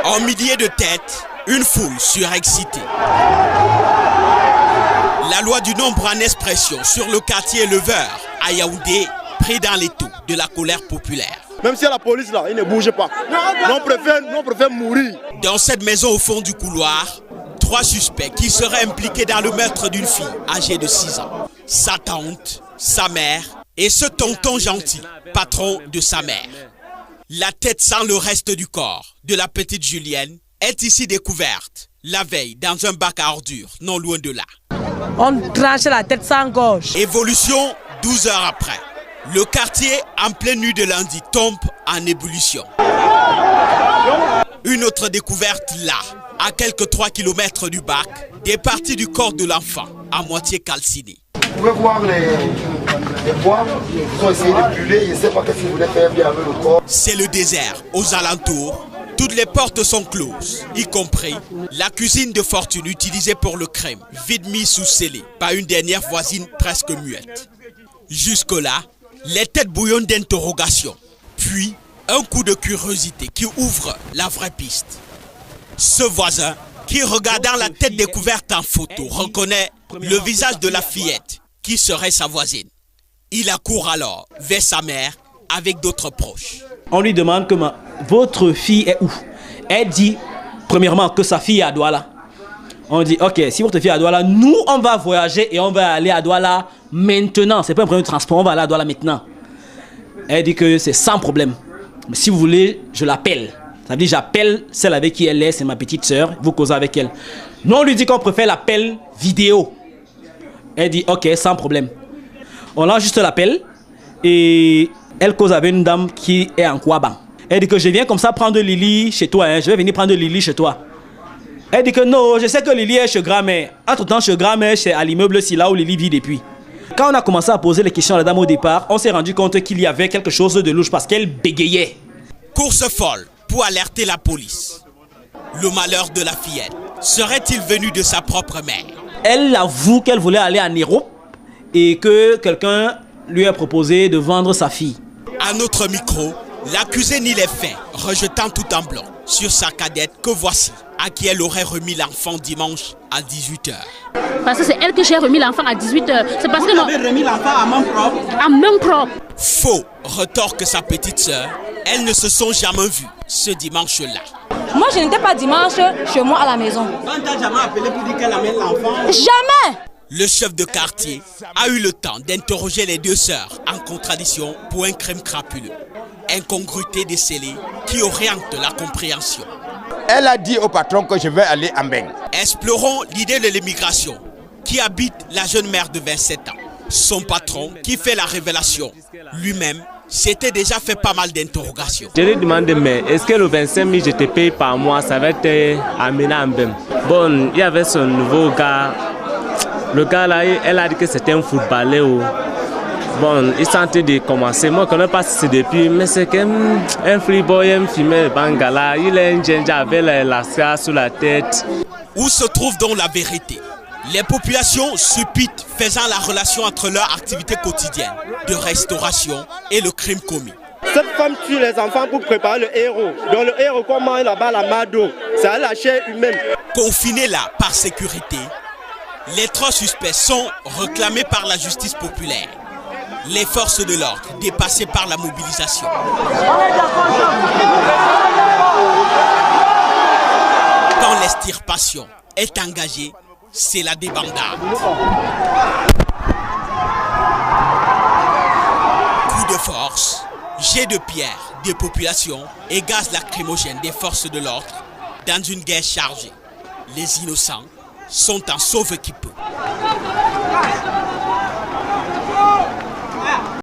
En milliers de têtes, une foule surexcitée. La loi du nombre en expression sur le quartier éleveur à Yaoundé, pris dans les taux de la colère populaire. Même si la police là, il ne bouge pas. Nous préférons mourir. Dans cette maison au fond du couloir, 3 suspects qui seraient impliqués dans le meurtre d'une fille âgée de 6 ans. Sa tante, sa mère et ce tonton gentil, patron de sa mère. La tête sans le reste du corps de la petite Julienne est ici découverte la veille dans un bac à ordures, non loin de là. On tranche la tête sans gorge. Évolution 12 heures après. Le quartier, en pleine nuit de lundi, tombe en ébullition. Une autre découverte là, à quelques 3 km du bac, des parties du corps de l'enfant, à moitié calcinées. Vous pouvez voir les bois, ils ont essayé de brûler, je ne sais pas ce qu'ils voulaient faire bien avec le corps. C'est le désert aux alentours. Toutes les portes sont closes, y compris la cuisine de fortune utilisée pour le crime, vide mise sous scellé par une dernière voisine presque muette. Jusque-là, les têtes bouillonnent d'interrogation, puis un coup de curiosité qui ouvre la vraie piste. Ce voisin, qui regardant la tête découverte en photo, reconnaît le visage de la fillette, qui serait sa voisine. Il accourt alors vers sa mère avec d'autres proches. On lui demande que votre fille est où? Elle dit, premièrement, que sa fille est à Douala. On dit, ok, si votre fille est à Douala, nous, on va voyager et on va aller à Douala maintenant. C'est pas un problème de transport, on va aller à Douala maintenant. Elle dit que c'est sans problème. Mais si vous voulez, je l'appelle. Ça veut dire, j'appelle celle avec qui elle est, c'est ma petite sœur, vous causez avec elle. Nous, on lui dit qu'on préfère l'appel vidéo. Elle dit, ok, sans problème. On lance juste l'appel et elle cause avec une dame qui est en Kouaban. Elle dit que je viens comme ça prendre Lily chez toi, hein. Je vais venir prendre Lily chez toi. Elle dit que non, je sais que Lily est chez grand-mère. Entre-temps, chez grand-mère, c'est à l'immeuble, c'est là où Lily vit depuis. Quand on a commencé à poser les questions à la dame au départ, on s'est rendu compte qu'il y avait quelque chose de louche parce qu'elle bégayait. Course folle pour alerter la police. Le malheur de la fillette serait-il venu de sa propre mère? Elle avoue qu'elle voulait aller en Europe et que quelqu'un lui a proposé de vendre sa fille. À notre micro, l'accusée nie les faits, rejetant tout en blanc sur sa cadette que voici, à qui elle aurait remis l'enfant dimanche à 18h. Parce que c'est elle que j'ai remis l'enfant à 18h. C'est parce que vous avez remis l'enfant à main propre? À main propre. Faux, retorque sa petite sœur. Elles ne se sont jamais vues ce dimanche-là. Moi, je n'étais pas dimanche chez moi à la maison. On t'a jamais appelé pour dire qu'elle amène l'enfant? Jamais! Le chef de quartier a eu le temps d'interroger les 2 sœurs en contradiction pour un crime crapuleux. Incongruité décelée qui oriente la compréhension. Elle a dit au patron que je vais aller en Beng. Explorons l'idée de l'immigration qui habite la jeune mère de 27 ans. Son patron qui fait la révélation lui-même s'était déjà fait pas mal d'interrogations. Je lui ai demandé, mais est-ce que le 25 000 je te paye par mois, ça va être amené en Beng? Bon, il y avait son nouveau gars. Le gars là, elle a dit que c'était un footballeur. Bon, il sentait de commencer. Moi, je ne connais pas si c'est depuis, mais c'est qu'un freeboy, un fumeur de Bangala. Il a un ginger avec la scar sur la tête. Où se trouve donc la vérité? Les populations subites faisant la relation entre leur activité quotidienne de restauration et le crime commis. Cette femme tue les enfants pour préparer le héros. Donc le héros, comment il là-bas la mado? C'est à la chair humaine. Confinés là par sécurité, les 3 suspects sont réclamés par la justice populaire. Les forces de l'ordre dépassées par la mobilisation. Quand l'extirpation est engagée, c'est la débandade. Coup de force, jet de pierre des populations et gaz lacrymogène des forces de l'ordre dans une guerre chargée. Les innocents sont en sauve qui peut.